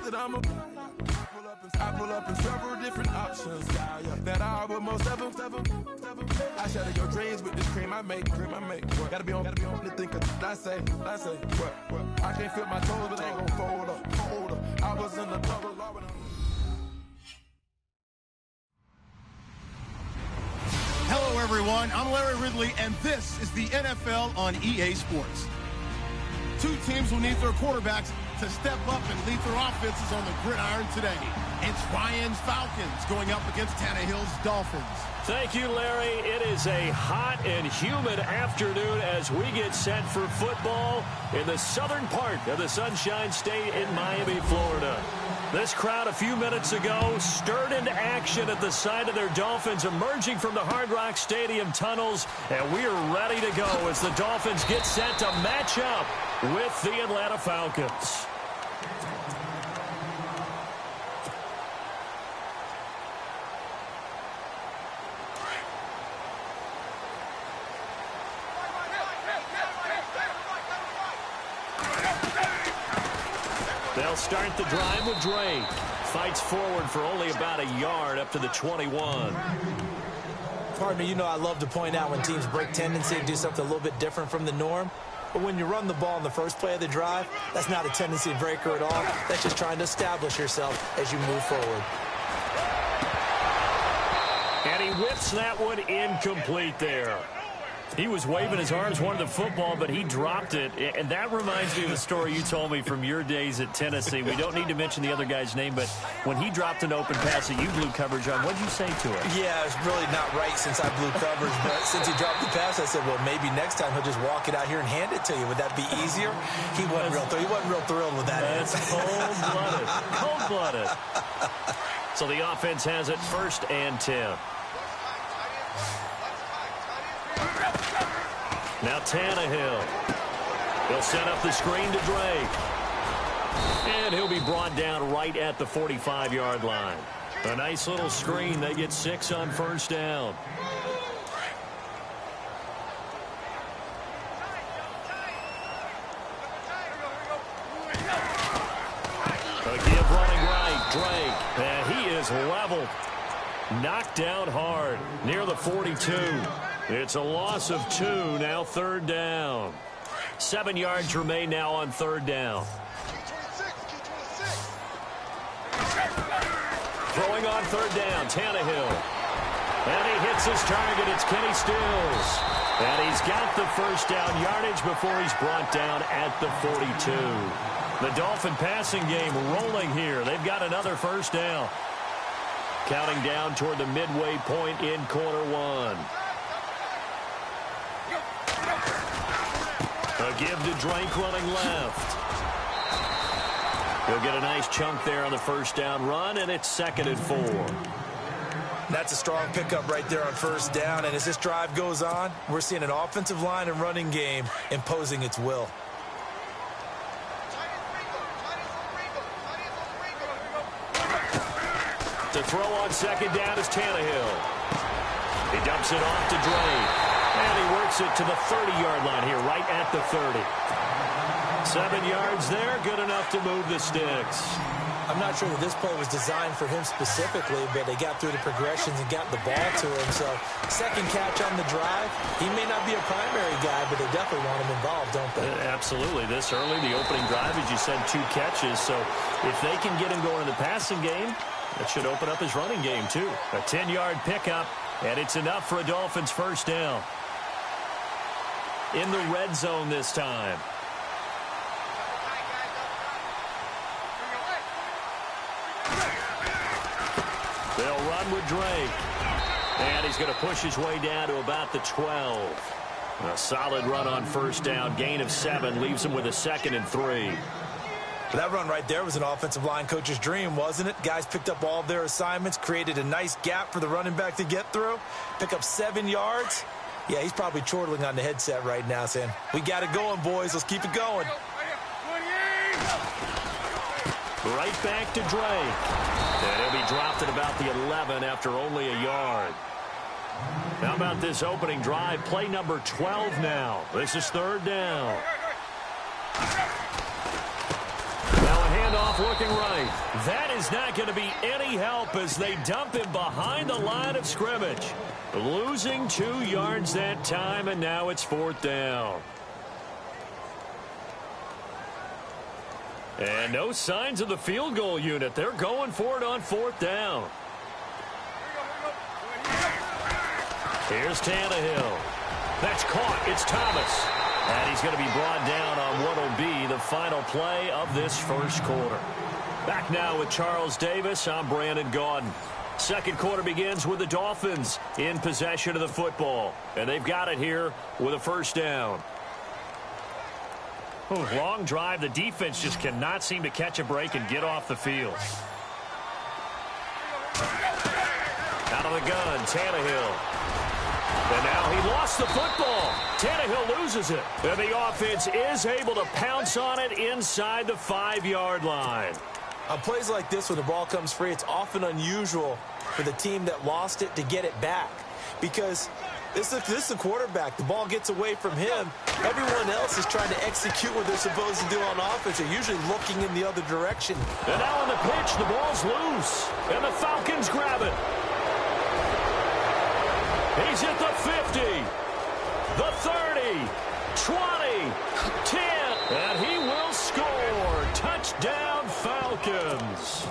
that I'm a I pull up in several different options. That I would most ever. I shatter your dreams with this cream I make. What? Gotta be on the thinker. I say. What? I can't feel my toes, but they gon' fold up. I was in the double law when Hello, everyone. I'm Larry Ridley, and this is the NFL on EA Sports. Two teams will need their quarterbacks to step up and lead their offenses on the gridiron today. It's Ryan's Falcons going up against Tannehill's Dolphins. Thank you, Larry. It is a hot and humid afternoon as we get set for football in the southern part of the Sunshine State in Miami, Florida. This crowd a few minutes ago stirred into action at the side of their Dolphins emerging from the Hard Rock Stadium tunnels, and we are ready to go as the Dolphins get set to match up with the Atlanta Falcons. They'll start the drive with Drake. Fights forward for only about a yard up to the 21. Partner, you know I love to point out when teams break tendency and do something a little bit different from the norm. But when you run the ball in the first play of the drive, that's not a tendency breaker at all. That's just trying to establish yourself as you move forward. And he whips that one incomplete there. He was waving his arms, wanted the football, but he dropped it. And that reminds me of a story you told me from your days at Tennessee. We don't need to mention the other guy's name, but when he dropped an open pass that you blew coverage on, what did you say to him? Yeah, it's really not right since I blew coverage, but since he dropped the pass, I said, well, maybe next time he'll just walk it out here and hand it to you. Would that be easier? He wasn't real thrilled with that. That's cold-blooded. Cold-blooded. So the offense has it 1st and 10. Now Tannehill. He'll set up the screen to Drake. And he'll be brought down right at the 45-yard line. A nice little screen. They get 6 on 1st down. A give running right. Drake. And he is leveled. Knocked down hard near the 42. It's a loss of 2, now 3rd down. 7 yards remain now on 3rd down. Throwing on 3rd down, Tannehill. And he hits his target, it's Kenny Stills. And he's got the 1st down yardage before he's brought down at the 42. The Dolphin passing game rolling here. They've got another 1st down. Counting down toward the midway point in quarter 1. A give to Drake running left. He'll get a nice chunk there on the 1st down run, and it's 2nd and 4. That's a strong pickup right there on 1st down, and as this drive goes on, we're seeing an offensive line and running game imposing its will. To throw on 2nd down is Tannehill. He dumps it off to Drake. And he works it to the 30-yard line here, right at the 30. 7 yards there, good enough to move the sticks. I'm not sure that this play was designed for him specifically, but they got through the progressions and got the ball to him. So, 2nd catch on the drive. He may not be a primary guy, but they definitely want him involved, don't they? Absolutely. This early, the opening drive, as you said, 2 catches. So, if they can get him going in the passing game, that should open up his running game, too. A 10-yard pickup, and it's enough for a Dolphins 1st down. In the red zone this time. They'll run with Drake. And he's going to push his way down to about the 12. A solid run on 1st down. Gain of 7 leaves him with a 2nd and 3. That run right there was an offensive line coach's dream, wasn't it? Guys picked up all of their assignments, created a nice gap for the running back to get through, pick up 7 yards. Yeah, he's probably chortling on the headset right now saying, we got it going, boys. Let's keep it going. Right back to Drake. And he'll be dropped at about the 11 after only a yard. How about this opening drive? Play number 12 now. This is 3rd down. Now a handoff off looking right. That is not going to be any help as they dump him behind the line of scrimmage. Losing 2 yards that time, and now it's 4th down. And no signs of the field goal unit. They're going for it on 4th down. Here's Tannehill. That's caught. It's Thomas. And he's going to be brought down on what will be the final play of this first quarter. Back now with Charles Davis. I'm Brandon Gaudin. Second quarter begins with the Dolphins in possession of the football. And they've got it here with a first down. Long drive. The defense just cannot seem to catch a break and get off the field. Out of the gun, Tannehill. And now he lost the football. Tannehill loses it. And the offense is able to pounce on it inside the 5-yard line. On plays like this, when the ball comes free, it's often unusual for the team that lost it to get it back. Because this is the quarterback. The ball gets away from him. Everyone else is trying to execute what they're supposed to do on offense. They're usually looking in the other direction. And now on the pitch, the ball's loose. And the Falcons grab it. He's at the 50, the 30, 20, 10, and he will score. Touchdown, Falcons.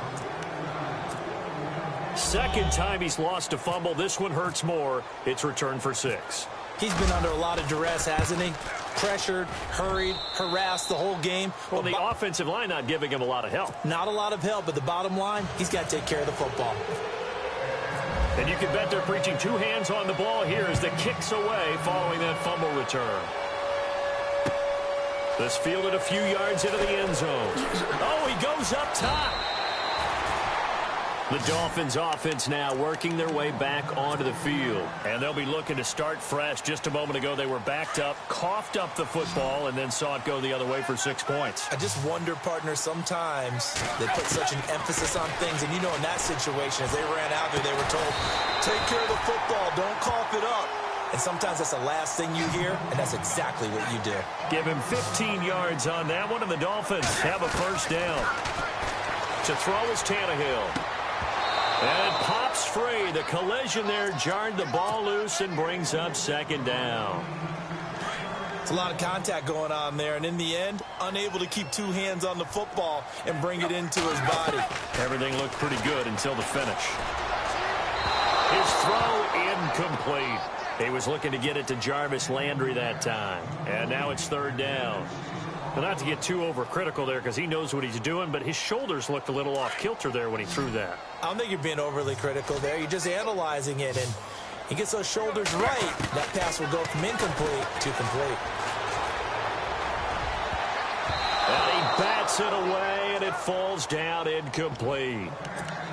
Second time he's lost a fumble. This one hurts more. It's returned for 6. He's been under a lot of duress, hasn't he? Pressured, hurried, harassed the whole game. Well, the offensive line not giving him a lot of help. Not a lot of help, but the bottom line, he's got to take care of the football. And you can bet they're preaching 2 hands on the ball here as the kick's away following that fumble return. This fielded a few yards into the end zone. Oh, he goes up top. The Dolphins offense now working their way back onto the field. And they'll be looking to start fresh. Just a moment ago, they were backed up, coughed up the football, and then saw it go the other way for 6 points. I just wonder, partner, sometimes they put such an emphasis on things. And, you know, in that situation, as they ran out there, they were told, take care of the football, don't cough it up. And sometimes that's the last thing you hear, and that's exactly what you do. Give him 15 yards on that one, and the Dolphins have a first down. To throw is Tannehill. And it pops free. The collision there jarred the ball loose and brings up second down. It's a lot of contact going on there, and in the end, unable to keep 2 hands on the football and bring it into his body. Everything looked pretty good until the finish. His throw incomplete. He was looking to get it to Jarvis Landry that time. And now it's third down. Well, not to get too overcritical there because he knows what he's doing, but his shoulders looked a little off kilter there when he threw that. I don't think you're being overly critical there. You're just analyzing it, and he gets those shoulders right. That pass will go from incomplete to complete. And he bats it away, and it falls down incomplete.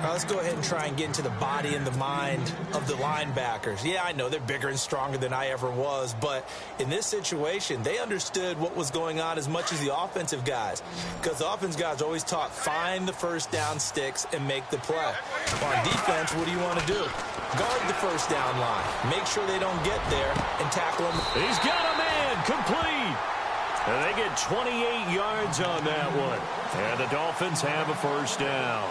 All right, let's go ahead and try and get into the body and the mind of the linebackers. Yeah, I know they're bigger and stronger than I ever was, but in this situation, they understood what was going on as much as the offensive guys, because the offensive guys always taught find the first down sticks and make the play. Well, on defense, what do you want to do? Guard the first down line. Make sure they don't get there and tackle them. He's got a man complete. And they get 28 yards on that one. And the Dolphins have a first down.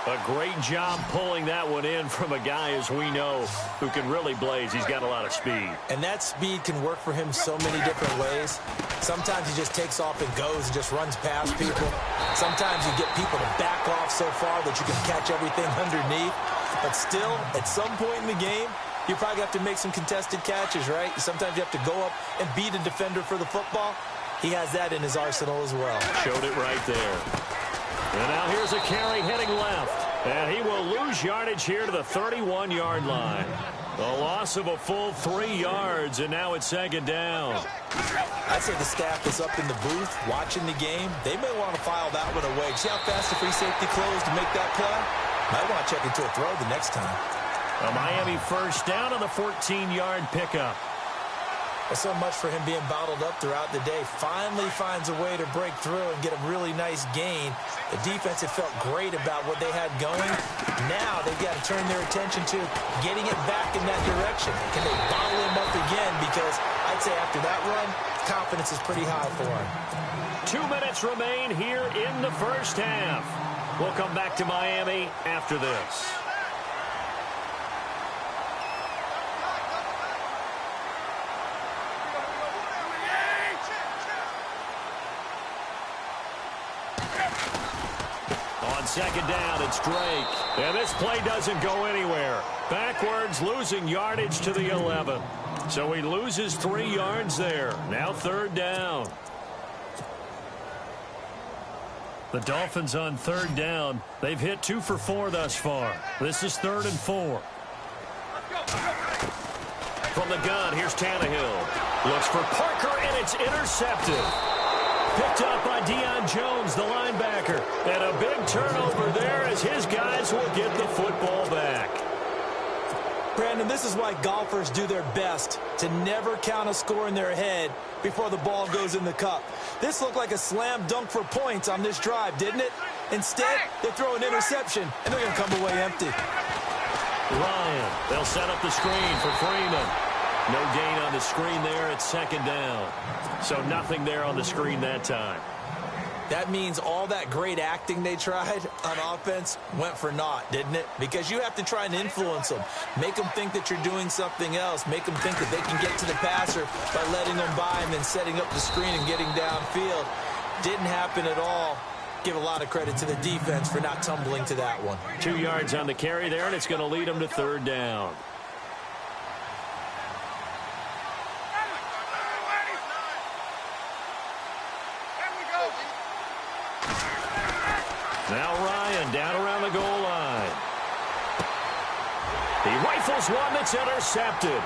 A great job pulling that one in from a guy, as we know, who can really blaze. He's got a lot of speed. And that speed can work for him so many different ways. Sometimes he just takes off and goes and just runs past people. Sometimes you get people to back off so far that you can catch everything underneath. But still, at some point in the game, you probably have to make some contested catches, right? Sometimes you have to go up and beat a defender for the football. He has that in his arsenal as well. Showed it right there. And now here's a carry heading left. And he will lose yardage here to the 31-yard line. A loss of a full 3 yards, and now it's second down. I'd say the staff that's up in the booth watching the game, they may want to file that one away. See how fast the free safety closed to make that play? Might want to check into a throw the next time. A Miami first down on the 14-yard pickup. Well, so much for him being bottled up throughout the day. Finally finds a way to break through and get a really nice gain. The defense had felt great about what they had going. Now they've got to turn their attention to getting it back in that direction. Can they bottle him up again? Because I'd say after that run, confidence is pretty high for him. 2 minutes remain here in the first half. We'll come back to Miami after this. On second down, it's Drake. And this play doesn't go anywhere. Backwards, losing yardage to the 11. So he loses 3 yards there. Now third down. The Dolphins on third down. They've hit 2 for 4 thus far. This is 3rd and 4. From the gun, here's Tannehill. Looks for Parker, and it's intercepted. Picked up by Deion Jones, the linebacker. And a big turnover there as his guys will get the football back. Brandon, this is why golfers do their best to never count a score in their head before the ball goes in the cup. This looked like a slam dunk for points on this drive, didn't it? Instead, they throw an interception, and they're going to come away empty. Ryan, they'll set up the screen for Freeman. No gain on the screen there. It's second down. So nothing there on the screen that time. That means all that great acting they tried on offense went for naught, didn't it? Because you have to try and influence them. Make them think that you're doing something else. Make them think that they can get to the passer by letting them by and then setting up the screen and getting downfield. Didn't happen at all. Give a lot of credit to the defense for not tumbling to that one. 2 yards on the carry there, and it's going to lead them to third down. Now Ryan down around the goal line. He rifles one that's intercepted.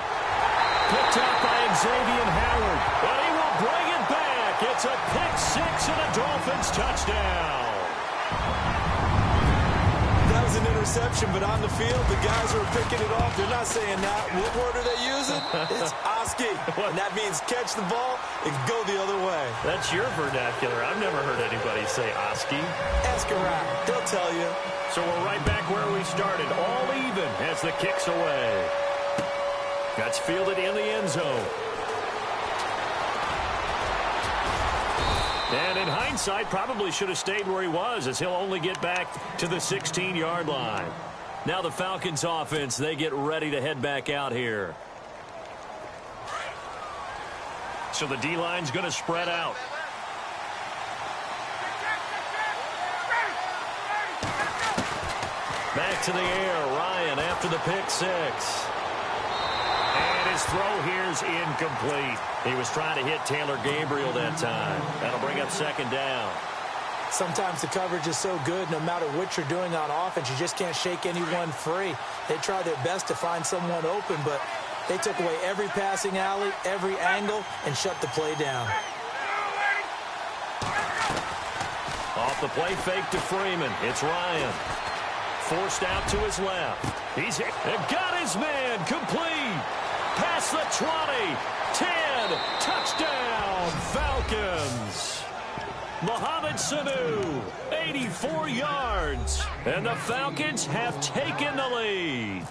Picked up by Xavier Howard. But he will bring it back. It's a pick 6 and a Dolphins touchdown. That was an interception, but on the field, the guys who are picking it off, they're not saying that. What word are they using? It's Oski. And that means catch the ball and go the other way. That's your vernacular. I've never heard anybody say Oski. Ask around. They'll tell you. So we're right back where we started. All even as the kick's away. That's fielded in the end zone. And in hindsight, probably should have stayed where he was, as he'll only get back to the 16-yard line. Now the Falcons offense, they get ready to head back out here. So the D-line's going to spread out. Back to the air, Ryan after the pick 6. And his throw here's incomplete. He was trying to hit Taylor Gabriel that time. That'll bring up second down. Sometimes the coverage is so good, no matter what you're doing on offense, you just can't shake anyone free. They try their best to find someone open, but they took away every passing alley, every angle, and shut the play down. Off the play fake to Freeman. It's Ryan. Forced out to his left. He's hit and got his man complete. Past the 20. 10. Touchdown, Falcons. Mohamed Sanu, 84 yards. And the Falcons have taken the lead.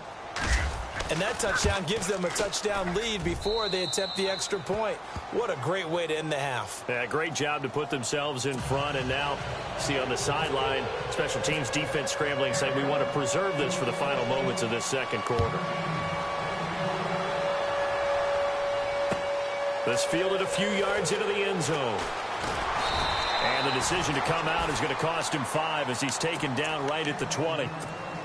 And that touchdown gives them a touchdown lead before they attempt the extra point. What a great way to end the half. Yeah, great job to put themselves in front. And now, see on the sideline, special teams defense scrambling, saying we want to preserve this for the final moments of this second quarter. This fielded a few yards into the end zone. And the decision to come out is going to cost him 5 as he's taken down right at the 20.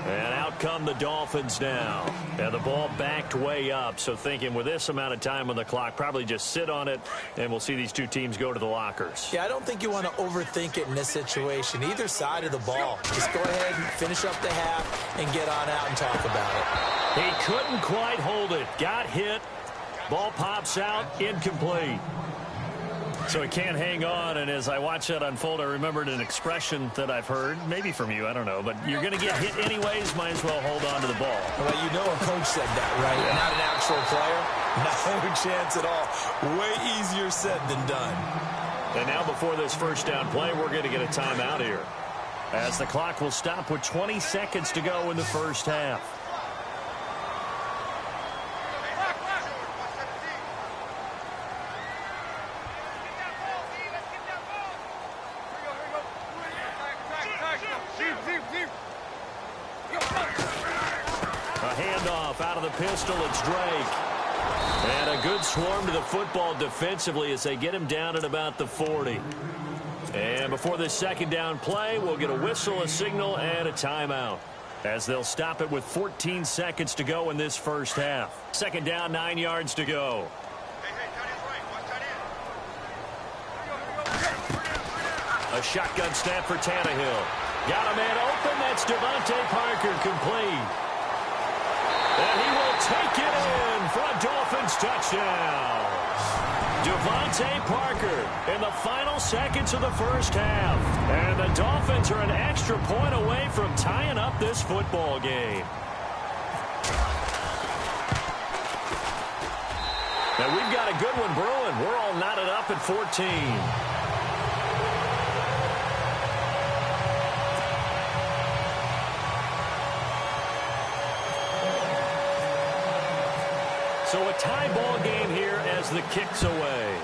And out come the Dolphins now. And the ball backed way up. So thinking with this amount of time on the clock, probably just sit on it, and we'll see these two teams go to the lockers. Yeah, I don't think you want to overthink it in this situation. Either side of the ball. Just go ahead and finish up the half and get on out and talk about it. He couldn't quite hold it. Got hit. Ball pops out. Incomplete. So he can't hang on, and as I watch that unfold, I remembered an expression that I've heard, maybe from you, I don't know, but you're going to get hit anyways, might as well hold on to the ball. Well, you know a coach said that, right? Yeah. Not an actual player. No chance at all. Way easier said than done. And now before this first down play, we're going to get a timeout here, as the clock will stop with 20 seconds to go in the first half. A handoff out of the pistol. It's Drake. And a good swarm to the football defensively as they get him down at about the 40. And before this second down play, we'll get a whistle, a signal, and a timeout, as they'll stop it with 14 seconds to go in this first half. Second down, 9 yards to go. A shotgun snap for Tannehill. Got a man open. That's Devontae Parker, complete. And he will take it in for a Dolphins touchdown. Devontae Parker in the final seconds of the first half. And the Dolphins are an extra point away from tying up this football game. And we've got a good one brewing. We're all knotted up at 14. So a tie ball game here as the kick's away.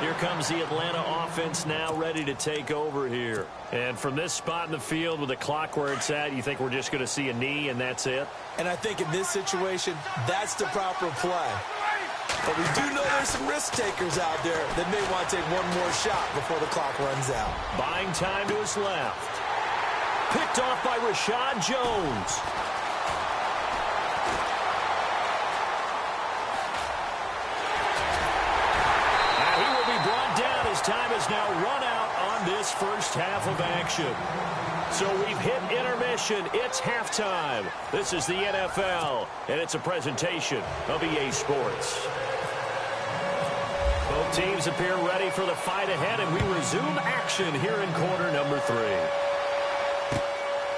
Here comes the Atlanta offense now ready to take over here. And from this spot in the field with the clock where it's at, you think we're just going to see a knee and that's it? And I think in this situation, that's the proper play. But we do know there's some risk takers out there that may want to take one more shot before the clock runs out. Buying time to his left. Picked off by Rashad Jones. Now he will be brought down as time has now run out on this first half of action. So we've hit intermission. It's halftime. This is the NFL, and it's a presentation of EA Sports. Both teams appear ready for the fight ahead, and we resume action here in quarter number 3.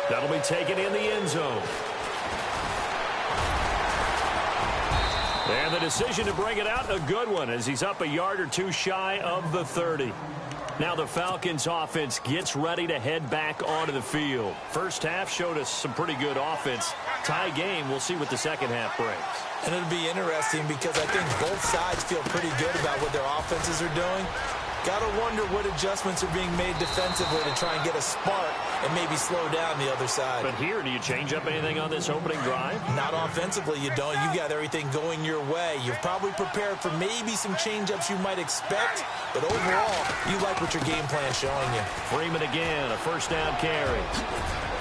That'll be taken in the end zone. And the decision to bring it out, a good one, as he's up a yard or two shy of the 30. Now the Falcons offense gets ready to head back onto the field. First half showed us some pretty good offense. Tie game, we'll see what the second half brings. And it'll be interesting because I think both sides feel pretty good about what their offenses are doing. Got to wonder what adjustments are being made defensively to try and get a spark and maybe slow down the other side. But here, do you change up anything on this opening drive? Not offensively, you don't. You've got everything going your way. You've probably prepared for maybe some change-ups you might expect, but overall, you like what your game plan's showing you. Freeman again, a first down carry.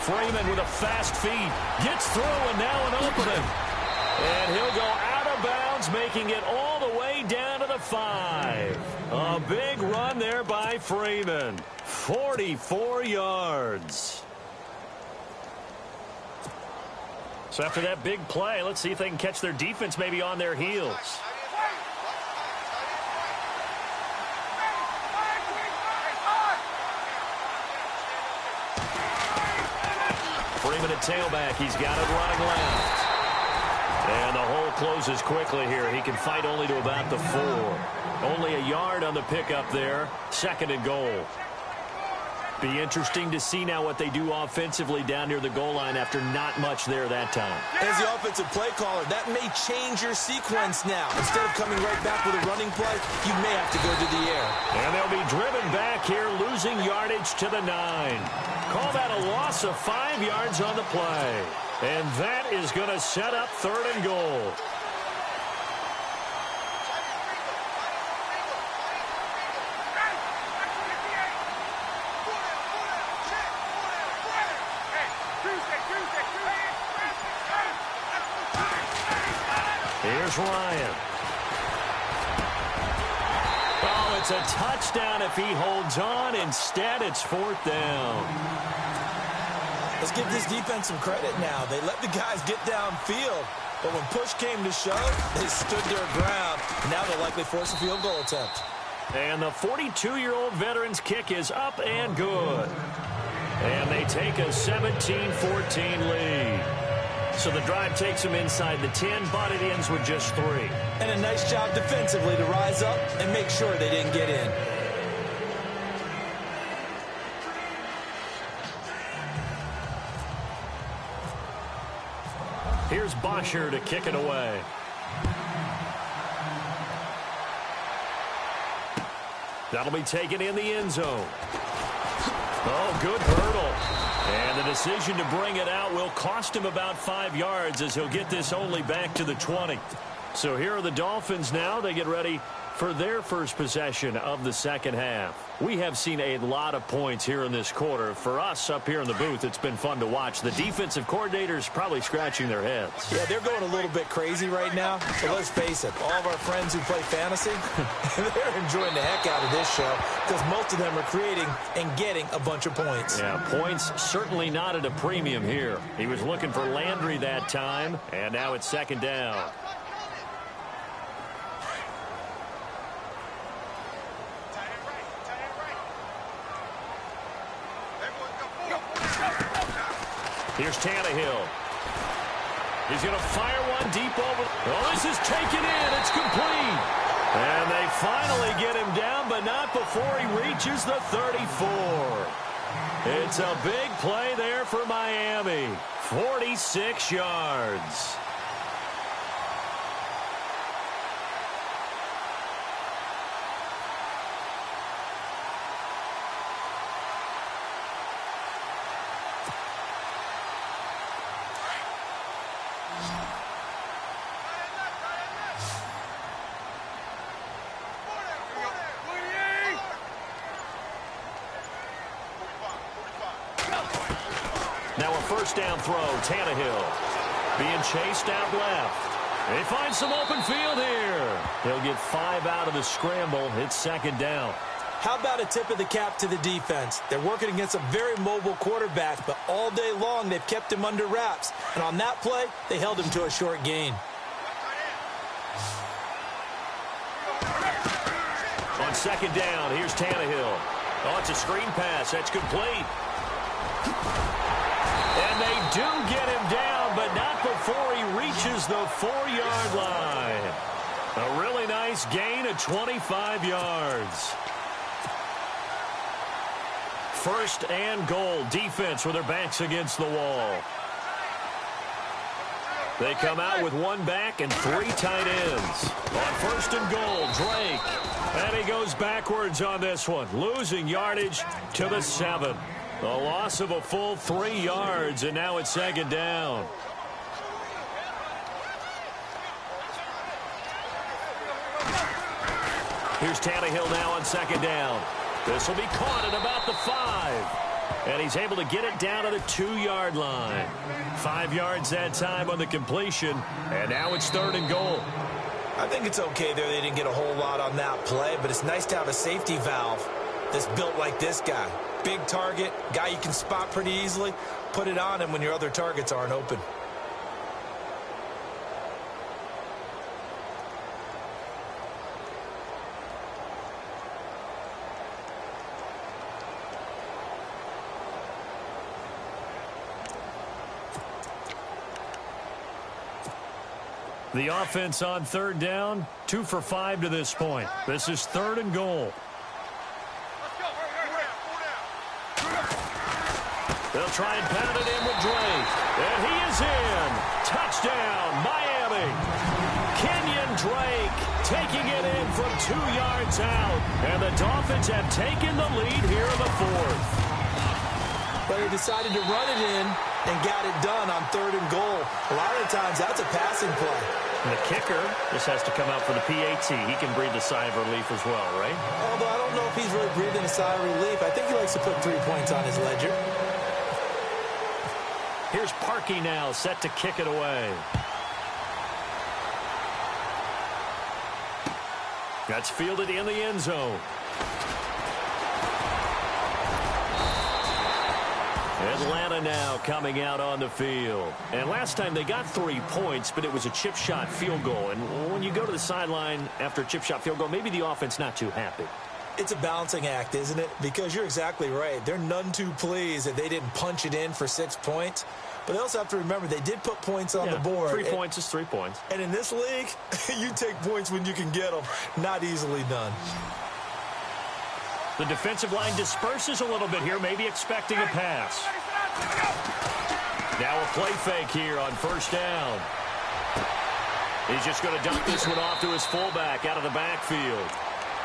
Freeman with a fast feet, gets through, and now an opening. And he'll go out of bounds, making it all the way down to the 5. A big run there by Freeman. 44 yards. So after that big play, let's see if they can catch their defense maybe on their heels. Freeman at tailback. He's got it running left. And the hole closes quickly here. He can fight only to about the 4. Only a yard on the pickup there. Second and goal. Be interesting to see now what they do offensively down near the goal line after not much there that time. As the offensive play caller, that may change your sequence now. Instead of coming right back with a running play, you may have to go to the air. And they'll be driven back here, losing yardage to the 9. Call that a loss of 5 yards on the play. And that is going to set up third and goal. Here's Ryan. Oh, it's a touchdown if he holds on. Instead, it's fourth down. Let's give this defense some credit now. They let the guys get downfield, but when push came to shove, they stood their ground. Now they'll likely force a field goal attempt. And the 42-year-old veteran's kick is up and good. And they take a 17-14 lead. So the drive takes them inside the 10, but it ends with just 3. And a nice job defensively to rise up and make sure they didn't get in. Here's Bosher to kick it away. That'll be taken in the end zone. Oh, good hurdle. And the decision to bring it out will cost him about 5 yards as he'll get this only back to the 20. So here are the Dolphins now. They get ready for their first possession of the second half. We have seen a lot of points here in this quarter. For us up here in the booth, it's been fun to watch. The defensive coordinators probably scratching their heads. Yeah, they're going a little bit crazy right now. So let's face it, all of our friends who play fantasy, they're enjoying the heck out of this show because most of them are creating and getting a bunch of points. Yeah, points certainly not at a premium here. He was looking for Landry that time, and now it's second down. Here's Tannehill. He's going to fire one deep over. Oh, this is taken in. It's complete. And they finally get him down, but not before he reaches the 34. It's a big play there for Miami. 46 yards. Now a first down throw, Tannehill being chased out left. They find some open field here. He'll get 5 out of the scramble. It's second down. How about a tip of the cap to the defense? They're working against a very mobile quarterback, but all day long they've kept him under wraps. And on that play, they held him to a short gain. On second down, here's Tannehill. Oh, it's a screen pass. That's complete. And they do get him down, but not before he reaches the 4-yard line. A really nice gain of 25 yards. First and goal. Defense with their backs against the wall. They come out with one back and 3 tight ends. On first and goal, Drake. And he goes backwards on this one, losing yardage to the 7. The loss of a full 3 yards, and now it's second down. Here's Tannehill now on second down. This will be caught at about the 5. And he's able to get it down to the 2-yard line. 5 yards that time on the completion, and now it's third and goal. I think it's okay there. They didn't get a whole lot on that play, but it's nice to have a safety valve that's built like this guy. Big target, guy you can spot pretty easily. Put it on him when your other targets aren't open. The offense on third down, 2 for 5 to this point. This is third and goal. They'll try and pound it in with Drake. And he is in. Touchdown, Miami. Kenyon Drake taking it in from 2 yards out. And the Dolphins have taken the lead here in the 4th. But he decided to run it in and got it done on third and goal. A lot of the times, that's a passing play. And the kicker just has to come out for the PAT. He can breathe a sigh of relief as well, right? Although I don't know if he's really breathing a sigh of relief. I think he likes to put 3 points on his ledger. Here's Parkey now, set to kick it away. That's fielded in the end zone. Atlanta now coming out on the field. And last time they got 3 points, but it was a chip shot field goal. And when you go to the sideline after a chip shot field goal, maybe the offense not too happy. It's a balancing act, isn't it? Because you're exactly right. They're none too pleased that they didn't punch it in for 6 points. But they also have to remember they did put points on the board. 3 points is 3 points. And in this league, you take points when you can get them. Not easily done. The defensive line disperses a little bit here, maybe expecting a pass. Now a play fake here on first down. He's just going to dump this one off to his fullback out of the backfield.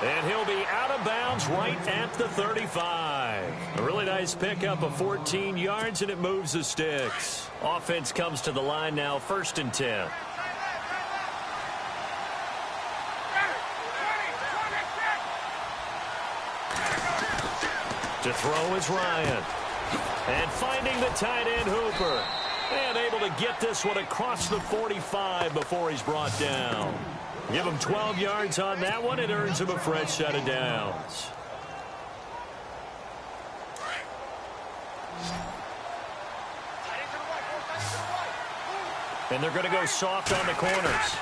And he'll be out of bounds right at the 35. A really nice pickup of 14 yards, and it moves the sticks. Offense comes to the line now, 1st and 10. To throw is Ryan. And finding the tight end, Hooper. And able to get this one across the 45 before he's brought down. Give him 12 yards on that one. It earns him a fresh set of downs. And they're going to go soft on the corners.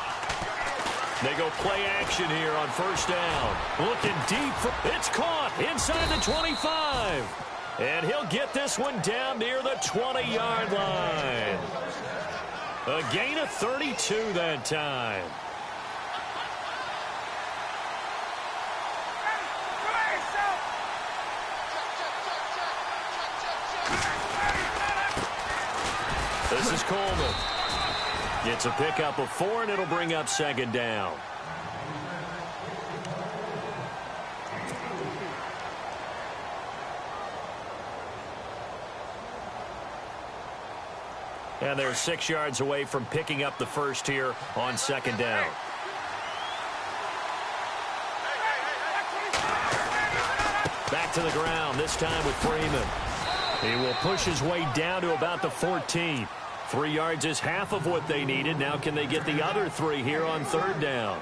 They go play action here on first down. Looking deep. It's caught inside the 25. And he'll get this one down near the 20-yard line. A gain of 32 that time. This is Coleman. Gets a pickup of 4, and it'll bring up 2nd down. And they're 6 yards away from picking up the first here on 2nd down. Back to the ground, this time with Freeman. He will push his way down to about the 14. 3 yards is half of what they needed. Now can they get the other 3 here on 3rd down?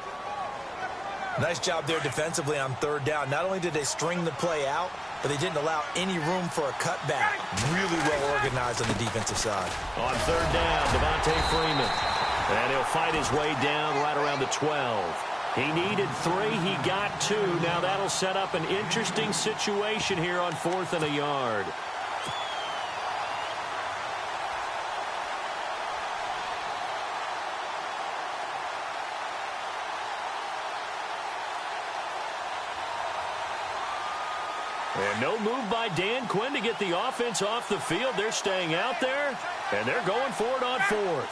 Nice job there defensively on 3rd down. Not only did they string the play out, but they didn't allow any room for a cutback. Really well organized on the defensive side. On 3rd down, Devontae Freeman. And he'll fight his way down right around the 12. He needed 3. He got 2. Now that'll set up an interesting situation here on 4th and a yard. And no move by Dan Quinn to get the offense off the field. They're staying out there, and they're going for it on 4th.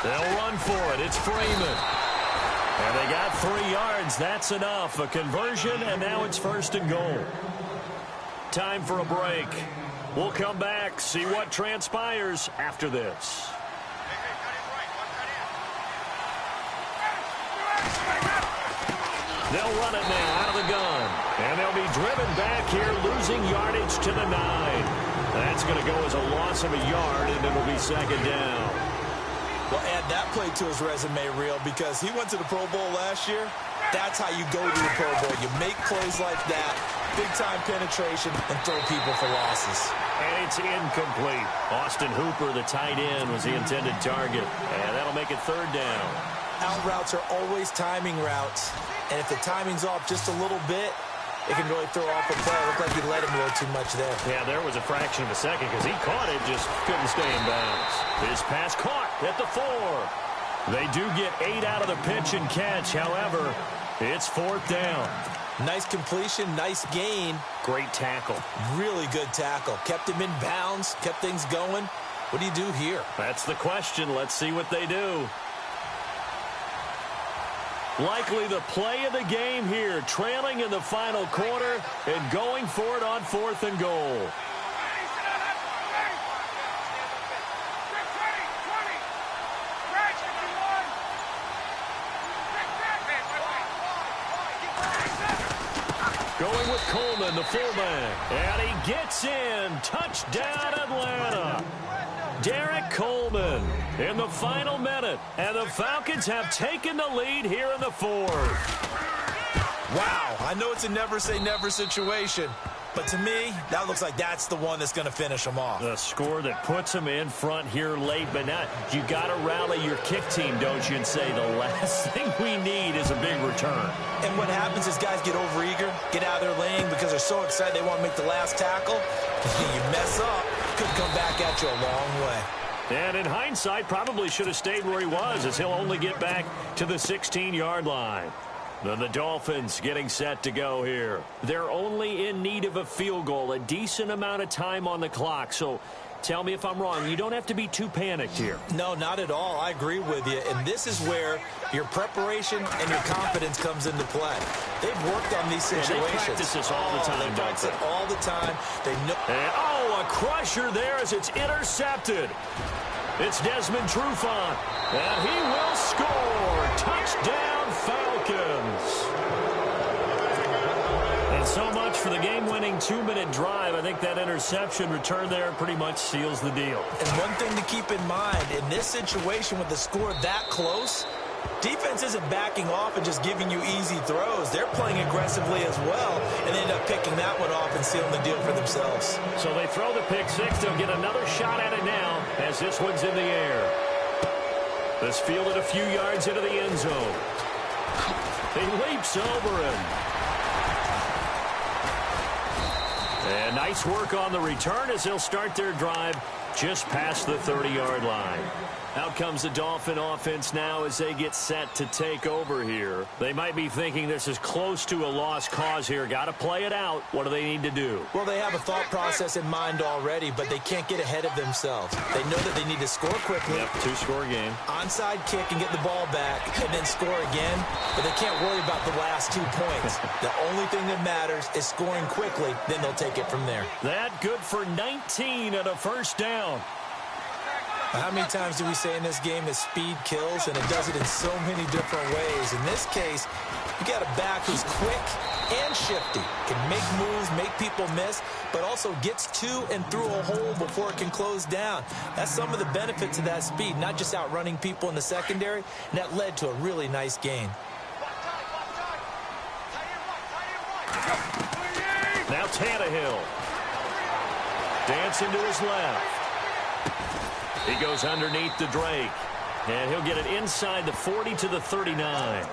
They'll run for it. It's Freeman. And they got 3 yards. That's enough. A conversion, and now it's 1st and goal. Time for a break. We'll come back, see what transpires after this. They'll run it now out of the gun. And they'll be driven back here, losing yardage to the 9. That's going to go as a loss of a yard, and it'll be 2nd down. Well, add that play to his resume reel because he went to the Pro Bowl last year. That's how you go to the Pro Bowl. You make plays like that, big-time penetration, and throw people for losses. And it's incomplete. Austin Hooper, the tight end, was the intended target. And that'll make it 3rd down. Out routes are always timing routes. And if the timing's off just a little bit, it can really throw off a play. It looked like he let him a little too much there. Yeah, there was a fraction of a second because he caught it, just couldn't stay in bounds. His pass caught at the 4. They do get 8 out of the pitch and catch. However, it's 4th down. Nice completion, nice gain. Great tackle. Really good tackle. Kept him in bounds, kept things going. What do you do here? That's the question. Let's see what they do. Likely the play of the game here, trailing in the final quarter and going for it on 4th and goal. Going with Coleman, the fullback. And he gets in. Touchdown, Atlanta. Derek Coleman in the final minute. And the Falcons have taken the lead here in the 4th. Wow, I know it's a never say never situation, But to me, that looks like that's the one that's going to finish them off. The score that puts them in front here late, but not. You got to rally your kick team, don't you, and say the last thing we need is a big return. And what happens is guys get overeager, get out of their lane because they're so excited they want to make the last tackle. You mess up, could come back at you a long way. And in hindsight, probably should have stayed where he was, as he'll only get back to the 16-yard line. Then the Dolphins getting set to go here. They're only in need of a field goal, a decent amount of time on the clock. So tell me if I'm wrong. You don't have to be too panicked here. No, not at all. I agree with you. And this is where your preparation and your confidence comes into play. They've worked on these situations. They practice this all the time. They practice it all the time. They know. And, a crusher there as it's intercepted. It's Desmond Trufant, and he will score. Touchdown, Falcons. And so much for the game-winning 2-minute drive. I think that interception return there pretty much seals the deal. And one thing to keep in mind, in this situation with the score that close, defense isn't backing off and just giving you easy throws. They're playing aggressively as well, and they end up picking that one off and sealing the deal for themselves. So they throw the pick six. They'll get another shot at it now as this one's in the air. This fielded a few yards into the end zone. He leaps over him. And nice work on the return as they'll start their drive just past the 30-yard line. Out comes the Dolphin offense now as they get set to take over here. They might be thinking this is close to a lost cause here. Got to play it out. What do they need to do? Well, they have a thought process in mind already, but they can't get ahead of themselves. They know that they need to score quickly. Yep, two-score game. Onside kick and get the ball back and then score again, but they can't worry about the last 2 points. The only thing that matters is scoring quickly, then they'll take it from there. That good for 19 and a first down. How many times do we say in this game that speed kills, and it does it in so many different ways? In this case, you got a back who's quick and shifty, can make moves, make people miss, but also gets to and through a hole before it can close down. That's some of the benefits of that speed, not just outrunning people in the secondary, and that led to a really nice gain. Now Tannehill. Dancing to his left. He goes underneath to Drake. And he'll get it inside the 40 to the 39.